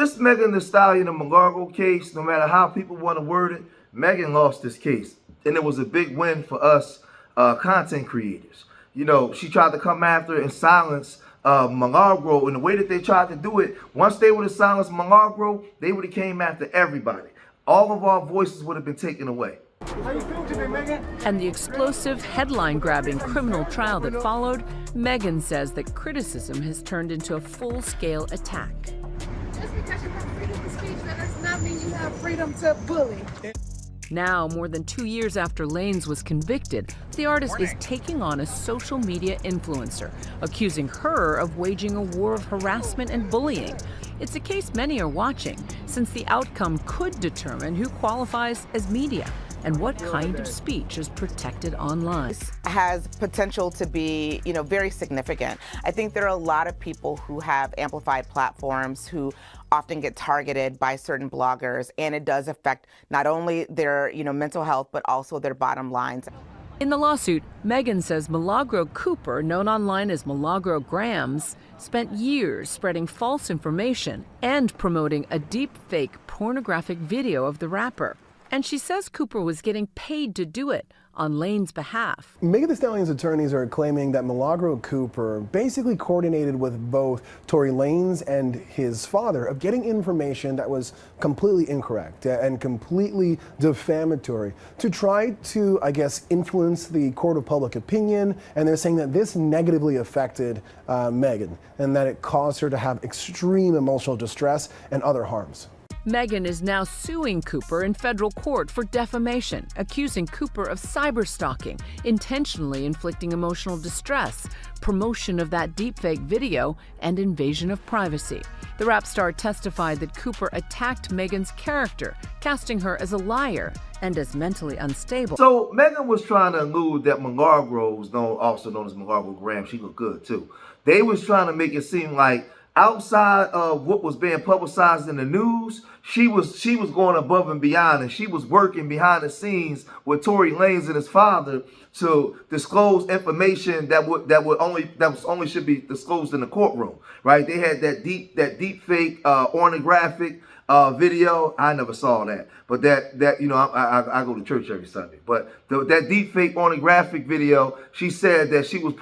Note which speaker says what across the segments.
Speaker 1: this Megan Thee Stallion and MILAGRO case, no matter how people want to word it, Megan lost this case. And it was a big win for us content creators. You know, she tried to come after and silence MILAGRO, and the way that they tried to do it, once they would have silenced MILAGRO, they would have came after everybody. All of our voices would have been taken away.
Speaker 2: How you feeling today, Megan?
Speaker 3: And the explosive, headline-grabbing criminal trial that followed, Megan says that criticism has turned into a full-scale attack.
Speaker 4: Just because you have freedom of speech, that does not mean you have freedom to bully.
Speaker 3: Now, more than 2 years after Lanez was convicted, the artist is taking on a social media influencer, accusing her of waging a war of harassment and bullying. It's a case many are watching, since the outcome could determine who qualifies as media and what kind of speech is protected online.
Speaker 5: This has potential to be, very significant. I think there are a lot of people who have amplified platforms who often get targeted by certain bloggers, and it does affect not only their, mental health, but also their bottom lines.
Speaker 3: In the lawsuit, Megan says Milagro Cooper, known online as Milagro GRAMZ, spent years spreading false information and promoting a deep-fake pornographic video of the rapper. And she says Cooper was getting paid to do it on Lane's behalf.
Speaker 6: Megan Thee Stallion's attorneys are claiming that Milagro Cooper basically coordinated with both Tory Lanez and his father of getting information that was completely incorrect and completely defamatory to try to, I guess, influence the court of public opinion. And they're saying that this negatively affected Megan and that it caused her to have extreme emotional distress and other harms.
Speaker 3: Megan is now suing Cooper in federal court for defamation, accusing Cooper of cyberstalking, intentionally inflicting emotional distress, promotion of that deepfake video, and invasion of privacy. The rap star testified that Cooper attacked Megan's character, casting her as a liar and as mentally unstable.
Speaker 1: So Megan was trying to allude that MILAGRO was also known as Milagro GRAMZ. She looked good too. They was trying to make it seem like outside of what was being publicized in the news, she was going above and beyond, and she was working behind the scenes with Tory Lanez and his father to disclose information that only should be disclosed in the courtroom, right? They had that deep fake pornographic video. I never saw that, but that I go to church every Sunday. But that deep fake pornographic video, she said that she was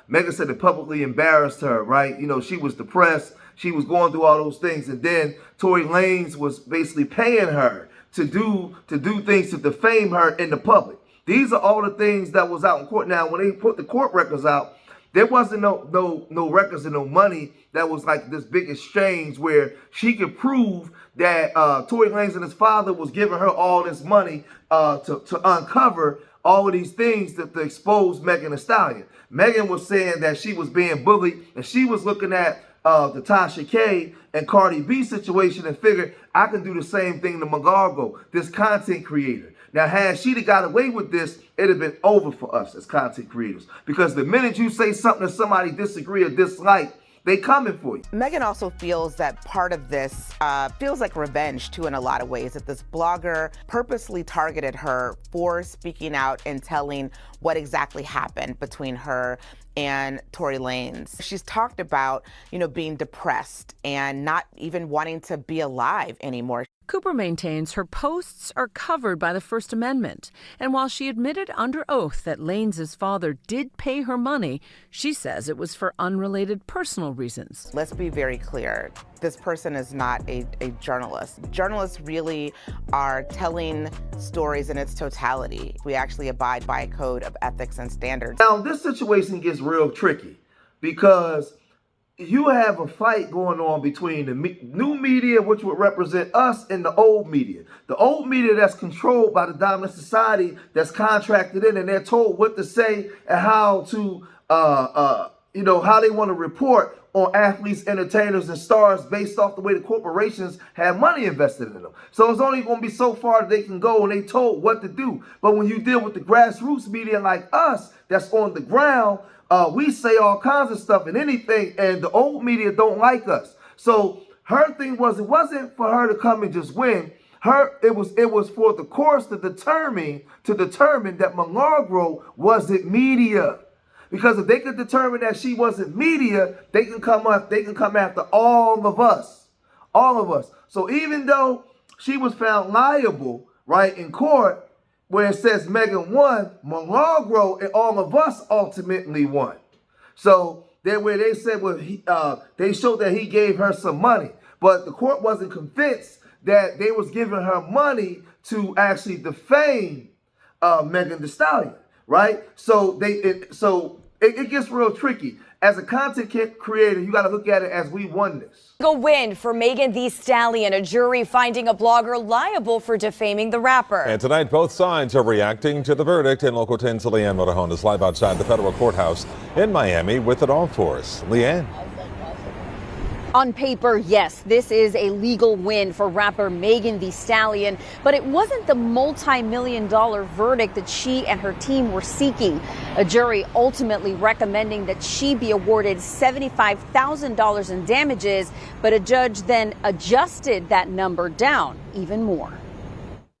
Speaker 1: Megan said it publicly embarrassed her, right? She was depressed. She was going through all those things, and then Tory Lanez was basically paying her to do things to defame her in the public. These are all the things that was out in court. Now, when they put the court records out, there wasn't no records and no money. That was like this big exchange where she could prove that Tory Lanez and his father was giving her all this money to uncover all of these things to expose Megan Thee Stallion. Megan was saying that she was being bullied, and she was looking at the Tasha K and Cardi B situation and figured I can do the same thing to MILAGRO, this content creator. Now, had she got away with this, it'd have been over for us as content creators. Because the minute you say something that somebody disagree or dislike, they coming for you.
Speaker 5: Megan also feels that part of this feels like revenge too in a lot of ways, that this blogger purposely targeted her for speaking out and telling what exactly happened between her and Tory Lanez. She's talked about, being depressed and not even wanting to be alive anymore.
Speaker 3: Cooper maintains her posts are covered by the First Amendment. And while she admitted under oath that Lanez's father did pay her money, she says it was for unrelated personal reasons.
Speaker 5: Let's be very clear. This person is not a journalist. Journalists really are telling stories in its totality. We actually abide by a code of ethics and standards.
Speaker 1: Now, this situation gets real tricky because you have a fight going on between the new media, which would represent us, and the old media. The old media that's controlled by the dominant society, that's contracted in, and they're told what to say and how to, how they want to report on athletes, entertainers, and stars based off the way the corporations have money invested in them. So it's only going to be so far that they can go, and they told what to do. But when you deal with the grassroots media like us, that's on the ground, we say all kinds of stuff and anything, and the old media don't like us. So her thing was, it wasn't for her to come and just win. It was for the courts to determine that MILAGRO wasn't media. Because if they could determine that she wasn't media, they can come after all of us. All of us. So even though she was found liable, right, in court, where it says Megan won, Milagro and all of us ultimately won. So that where they said, well, they showed that he gave her some money, but the court wasn't convinced that they was giving her money to actually defame Megan Thee Stallion, right? So it gets real tricky. As a content creator, you got to look at it as we won this.
Speaker 7: A win for Megan Thee Stallion, a jury finding a blogger liable for defaming the rapper.
Speaker 8: And tonight, both sides are reacting to the verdict. In Local 10's Leanne Morajon is live outside the federal courthouse in Miami with it all for us. Leanne.
Speaker 9: On paper, yes, this is a legal win for rapper Megan Thee Stallion, but it wasn't the multi-million-dollar verdict that she and her team were seeking. A jury ultimately recommending that she be awarded $75,000 in damages, but a judge then adjusted that number down even more.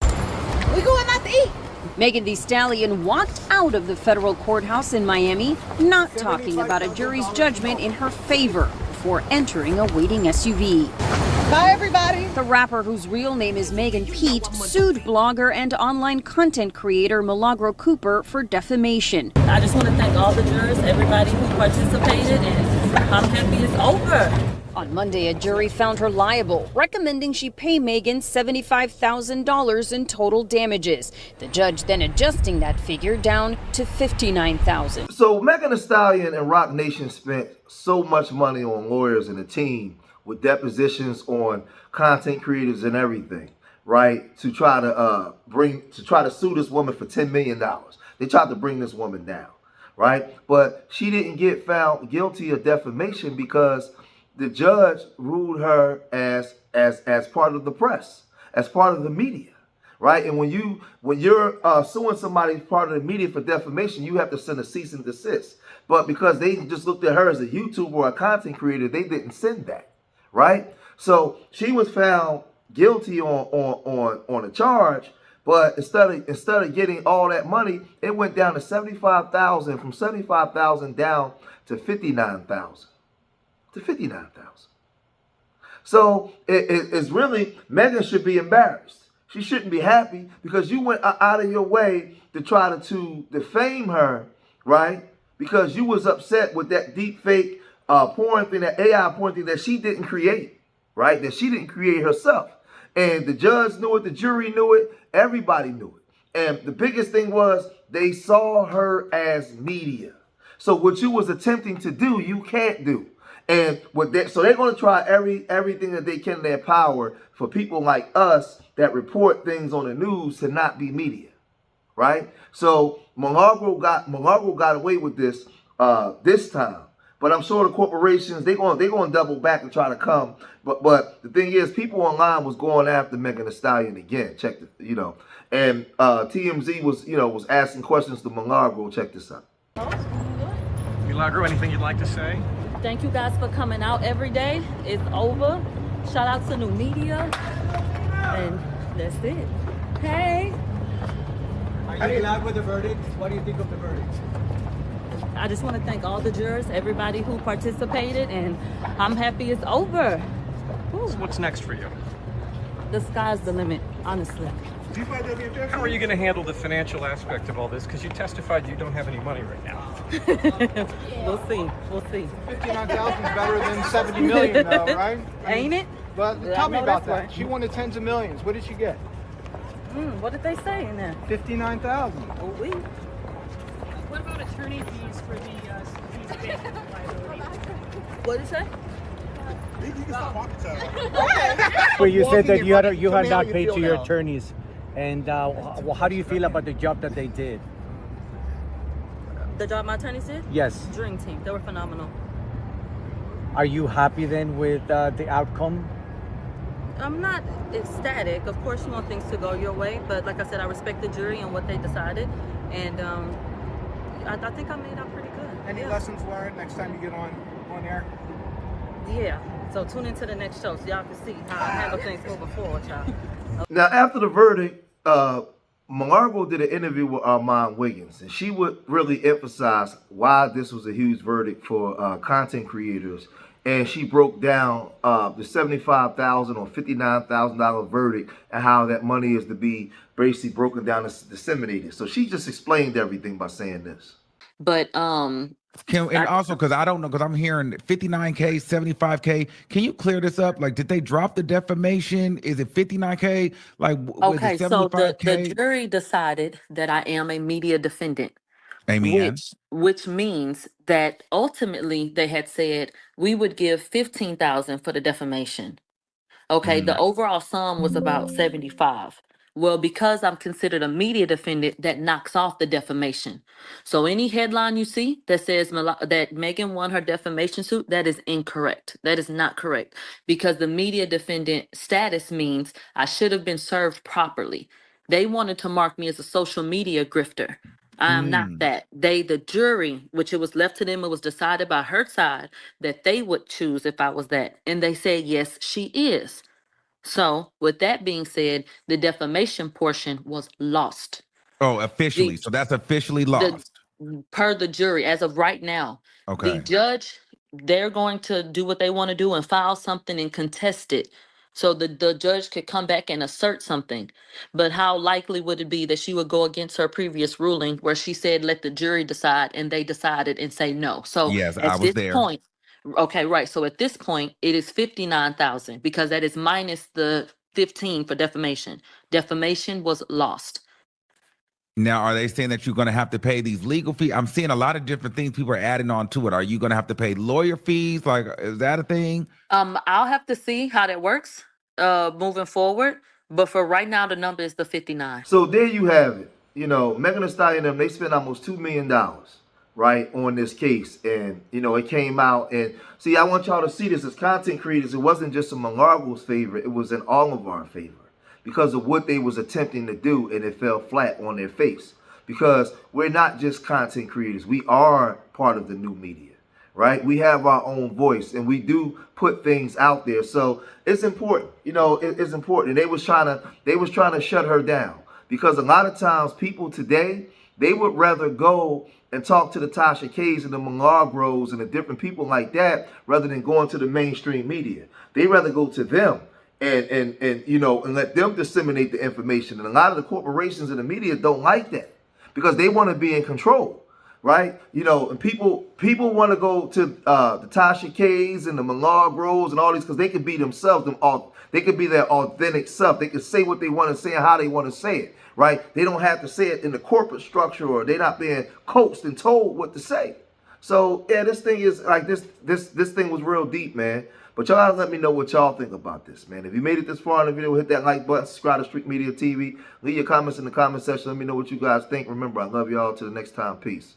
Speaker 4: We going out to eat.
Speaker 9: Megan Thee Stallion walked out of the federal courthouse in Miami, not talking about a jury's judgment in her favor before entering a waiting SUV.
Speaker 4: Bye, everybody.
Speaker 9: The rapper, whose real name is Megan Pete, sued blogger and online content creator Milagro Cooper for defamation.
Speaker 10: I just want to thank all the jurors, everybody who participated, and I'm happy it's over.
Speaker 9: On Monday, a jury found her liable, recommending she pay Megan $75,000 in total damages. The judge then adjusting that figure down to $59,000.
Speaker 1: So Megan Thee Stallion and Roc Nation spent so much money on lawyers and a team with depositions on content creators and everything, right? To try to sue this woman for $10 million. They tried to bring this woman down, right? But she didn't get found guilty of defamation because the judge ruled her as part of the press, as part of the media, right? And when you're suing somebody part of the media for defamation, you have to send a cease and desist. But because they just looked at her as a YouTuber or a content creator, they didn't send that, right? So she was found guilty on a charge, but instead of getting all that money, it went down to $75,000, from $75,000 down to $59,000. To $59,000. So it's really, Megan should be embarrassed. She shouldn't be happy because you went out of your way to try to defame her, right? Because you was upset with that deep fake porn thing, that AI porn thing that she didn't create, right? That she didn't create herself. And the judge knew it, the jury knew it, everybody knew it. And the biggest thing was they saw her as media. So what you was attempting to do, you can't do. And so they're going to try everything that they can in their power for people like us that report things on the news to not be media, right? So Milagro got away with this this time, but I'm sure the corporations they're going to double back and try to come. But the thing is, people online was going after Megan Thee Stallion again. Check the and TMZ was asking questions to Milagro. Check this out.
Speaker 2: Milagro, anything you'd like to say?
Speaker 10: Thank you guys for coming out every day. It's over. Shout out to new media. And that's it. Hey.
Speaker 2: Are you glad with the verdict? What do you think of the verdict?
Speaker 10: I just want to thank all the jurors, everybody who participated, and I'm happy it's over.
Speaker 2: So what's next for you?
Speaker 10: The sky's the limit, honestly.
Speaker 2: How are you going to handle the financial aspect of all this? Because you testified you don't have any money right now.
Speaker 10: We'll see. We'll see.
Speaker 11: 59,000 is better than 70 million, though, right?
Speaker 10: Ain't it?
Speaker 11: But tell me about that. Right. She won the tens of millions. What did she get?
Speaker 10: What did they say in there?
Speaker 11: 59,000.
Speaker 10: Oh, we.
Speaker 12: What about attorney fees for the fake liability?
Speaker 10: What did you say?
Speaker 13: Where you said that you had not paid to your attorneys, and how do you feel about the job that they did?
Speaker 10: The job my attorneys did?
Speaker 13: Yes.
Speaker 10: Dream team. They were phenomenal.
Speaker 13: Are you happy then with the outcome?
Speaker 10: I'm not ecstatic. Of course, you want things to go your way, but like I said, I respect the jury and what they decided, and I think I made out pretty good.
Speaker 11: Any lessons learned next time you get on air?
Speaker 10: Yeah. So tune into the next show so y'all can see how I handle things moving forward, y'all.
Speaker 1: Now, after the verdict, Milagro did an interview with Armand Wiggins, and she would really emphasize why this was a huge verdict for content creators and she broke down the $75,000 or $59,000 verdict and how that money is to be basically broken down and disseminated. So she just explained everything by saying this.
Speaker 14: But
Speaker 15: and also, because I don't know, because I'm hearing 59K, 75K. Can you clear this up? Like, did they drop the defamation? Is it 59K? Like,
Speaker 14: okay,
Speaker 15: is it
Speaker 14: so the
Speaker 15: 75K?
Speaker 14: jury decided that I am a media defendant.
Speaker 15: Amen.
Speaker 14: Which means that ultimately they had said we would give 15,000 for the defamation. Okay, the overall sum was about 75. Well, because I'm considered a media defendant, that knocks off the defamation. So any headline you see that says that Megan won her defamation suit, that is incorrect. That is not correct, because the media defendant status means I should have been served properly. They wanted to mark me as a social media grifter. I am not that. The jury, which it was left to them, it was decided by her side that they would choose if I was that. And they said, yes, she is. So, with that being said, the defamation portion was lost.
Speaker 15: Oh, officially. So that's officially lost.
Speaker 14: Per the jury, as of right now.
Speaker 15: Okay.
Speaker 14: The judge, they're going to do what they want to do and file something and contest it. So the judge could come back and assert something. But how likely would it be that she would go against her previous ruling where she said, let the jury decide, and they decided and say no? So
Speaker 15: yes, I
Speaker 14: at
Speaker 15: was
Speaker 14: this
Speaker 15: there.
Speaker 14: point, okay, right. So at this point, it is 59,000 because that is minus the 15 for defamation. Defamation was lost.
Speaker 15: Now, are they saying that you're going to have to pay these legal fees? I'm seeing a lot of different things people are adding on to it. Are you going to have to pay lawyer fees? Like, is that a thing?
Speaker 14: I'll have to see how that works moving forward. But for right now, the number is the 59.
Speaker 1: So there you have it. You know, Megan Thee Stallion and them, they spent almost $2 million, right, on this case. And, you know, it came out. And see, I want y'all to see this as content creators. It wasn't just in Milagro's favor. It was in all of our favor because of what they was attempting to do. And it fell flat on their face because we're not just content creators. We are part of the new media. Right? We have our own voice and we do put things out there. So it's important, you know, it's important. And they was trying to shut her down because a lot of times people today, they would rather go and talk to the Tasha K's and the Milagros and the different people like that rather than going to the mainstream media. They rather go to them and you know, and let them disseminate the information. And a lot of the corporations and the media don't like that because they want to be in control. Right, you know, and people want to go to the Tasha K's and the Milagros and all these because they could be themselves. They could be their authentic self. They could say what they want to say and how they want to say it. Right, they don't have to say it in the corporate structure or they're not being coached and told what to say. So yeah, this thing is like this thing was real deep, man. But y'all gotta let me know what y'all think about this, man. If you made it this far in the video, hit that like button, subscribe to Street Media TV. Leave your comments in the comment section. Let me know what you guys think. Remember, I love y'all. Till the next time. Peace.